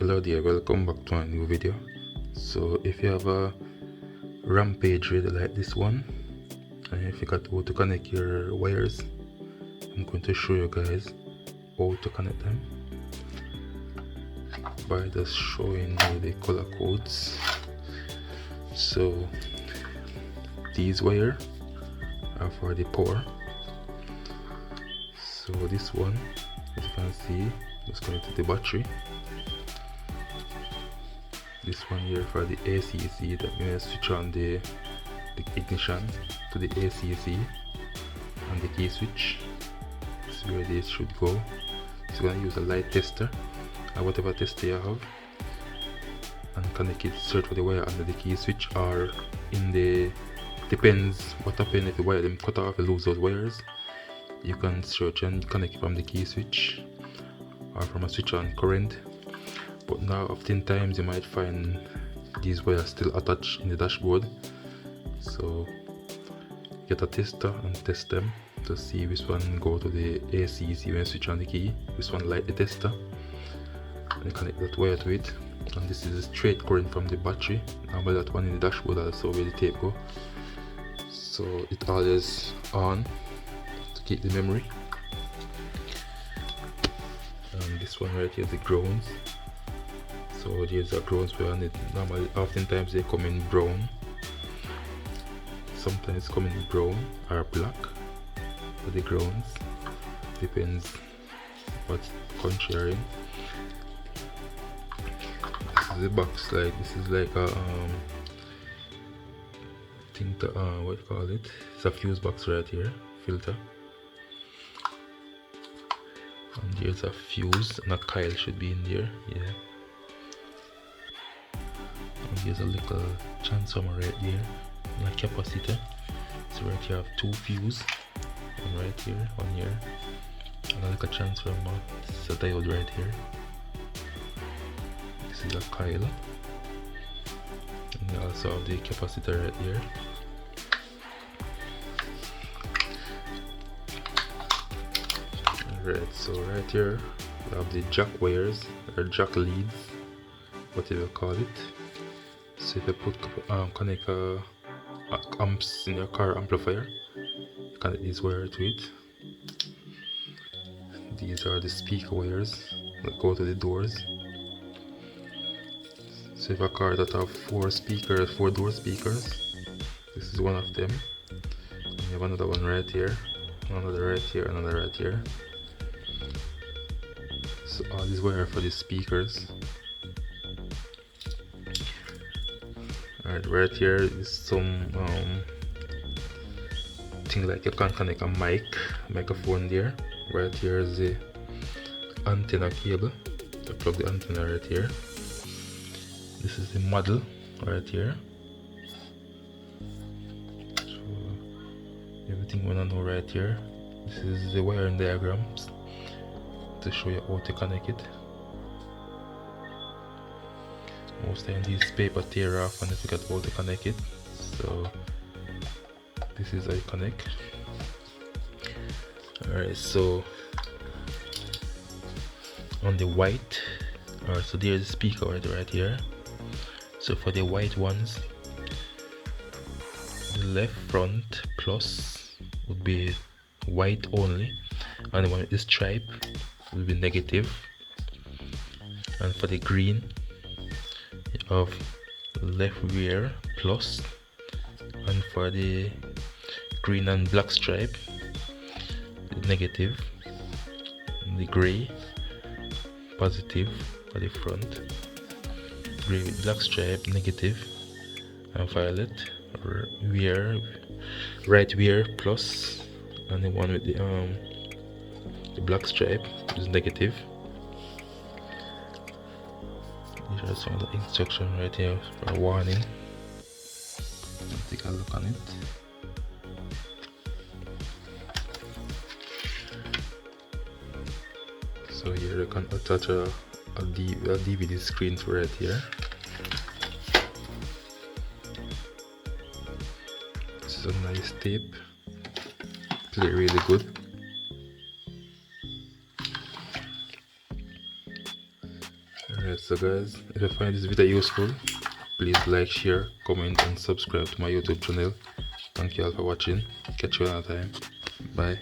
Hello there, welcome back to a new video. So if you have a rampage ready like this one, and if you got how to connect your wires, I'm going to show you guys how to connect them by just showing you the color codes. So these wire are for the power. So this one, as you can see, is connected to the battery. This one here for the ACC, that means switch on the ignition to the ACC and the key switch. This is where this should go. So you're going to use a light tester or whatever tester you have and connect it straight for the wire under the key switch, or in the, depends what happens if the wire them cut off, you lose those wires. You can search and connect it from the key switch or from a switch on current. But now oftentimes you might find these wires still attached in the dashboard, so get a tester and test them to see which one go to the ACC when you switch on the key, which one light the tester, and connect that wire to it. And this is a straight current from the battery. Normally that one in the dashboard also where the tape go, so it always on to keep the memory. And this one right here is the grounds. So these are grounds where on it. Normally, oftentimes they come in brown. Sometimes come in brown or black for the grounds. Depends what country you're in. This is a box, like this is like a thing to what you call it? It's a fuse box right here, filter. And there's a fuse and a coil should be in there, yeah. And there's a little transformer right there, and a capacitor. So right here I have two fuse, one right here, one here, and a little transformer. This is a diode right here. This is a coil, and you also have the capacitor right here. Right, so right here we have the jack wires or jack leads, whatever you call it. So if you put connect amps in your car amplifier, you connect these wires to it. These are the speaker wires that go to the doors. So if a car that have four door speakers, this is one of them. And you have another one right here, another right here, another right here. So all these wires for the speakers. Right here is some thing like you can connect a microphone there. Right here is the antenna cable to plug the antenna right here. This is the model right here. So everything we wanna know right here. This is the wiring diagrams to show you how to connect it. Most time these paper tear off and I forget how to connect it. So this is how you connect. Alright, so on the white, alright, so there's the speaker right here. So for the white ones, the left front plus would be white only, and the one with the stripe will be negative. And for the green, you have left rear plus, and for the green and black stripe, negative. And the gray, positive for the front. Gray with black stripe, negative. And violet, right rear plus, and the one with the black stripe is negative. These are some of the instructions right here for a warning. Let's take a look on it. So here you can attach a DVD screen to right here. This is a nice tape, play really good. Alright, so guys, if you find this video useful, please like, share, comment and subscribe to my YouTube channel. Thank you all for watching. Catch you another time. Bye.